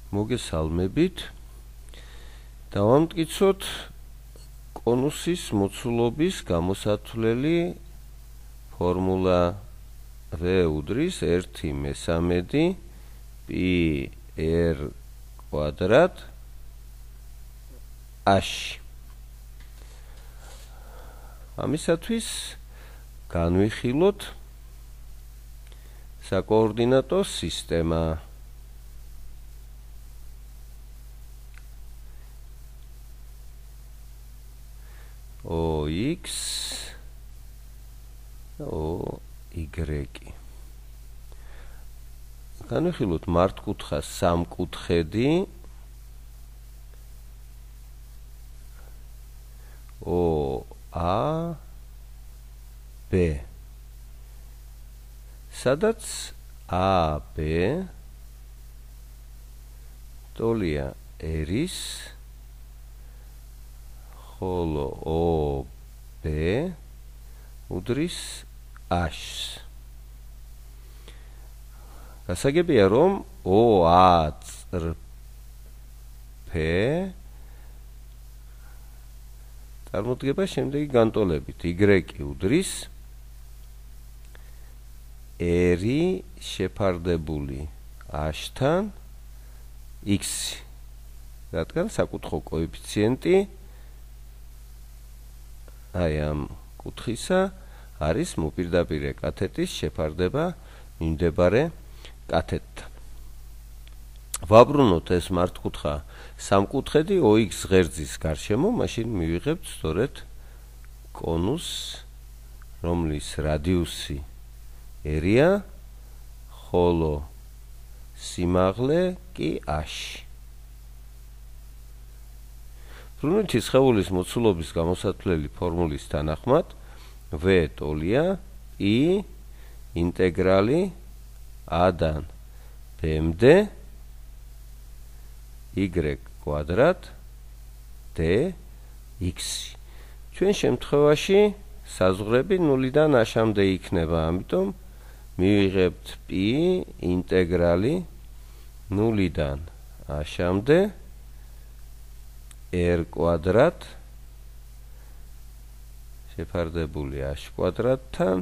მოგესალმებით. დავამტკიცოთ კონუსის მოცულობის გამოსათვლელი ფორმულა V უდრის 1/3 π r კვადრატ h. ამისათვის განვიხილოთ საკოორდინატო სისტემა. OX OY. განვიხილოთ მართკუთხა სამკუთხედი OAB, სადაც AB ტოლია R-ის, ხოლო OB უდრის H-ს. გასაგებია, რომ OA-P წარმოდგება შემდეგი განტოლებით. Y უდრის R შეფარდებული H-თან X, რადგან საკუთხო კოეფიციენტი აი ამ კუთხისა არის მოპირდაპირე კათეტის შეფარდება მიმდებარე კათეტთან. ვაბრუნოთ ეს მართკუთხა სამკუთხედი OX ღერძის გარშემო, მაშინ მივიღებთ სწორედ კონუსს, რომლის რადიუსი R-ია, ხოლო სიმაღლე კი H. ბრუნვითი სხეულის მოცულობის გამოსათვლელი ფორმულის თანახმად V ტოლია I ინტეგრალი A-დან B-მდე Y კვადრატ dx. ჩვენ შემთხვევაში საზღვრები 0-დან h-მდე იქნება, ამიტომ მივიღებთ π ინტეგრალი 0-დან h-მდე r კვადრატ შეფარდებული h კვადრატთან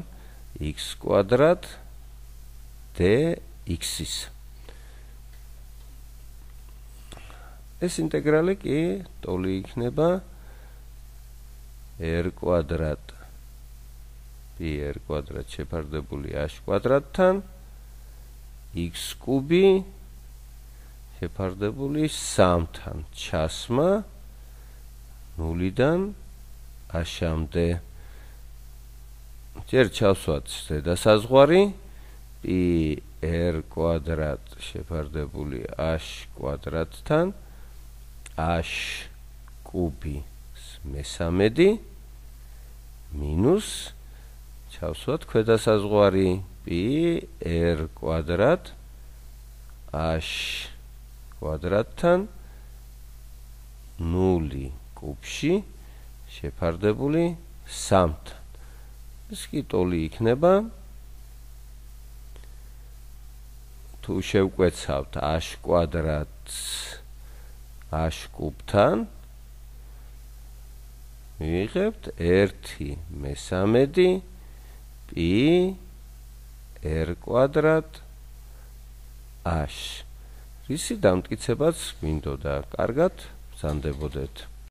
x კვადრატ dx-ის. ეს ინტეგრალი კი ტოლი იქნება r კვადრატ πr კვადრატ შეფარდებული h კვადრატთან x კუბი შეფარდებული 3-თან ჩასმა 0-დან h-მდე. ჯერ ჩავსვათ ზედასაზღვარი πr კვადრატ შეფარდებული h კვადრატთან h კუბი მე-13 მინუს ჩავსვათ ქვედასაზღვარი πr კვადრატ h კვადრატთან 0 კუბში შეფარდებული 3-თან. ეს კი ტოლი იქნება. თუ შევკვეცავთ h კვადრატს h კუბთან, მივიღებთ 1/3 π r კვადრატ h. რისი დამტკიცებაც გვინდოდა. კარგად, ბრძანდებოდეთ.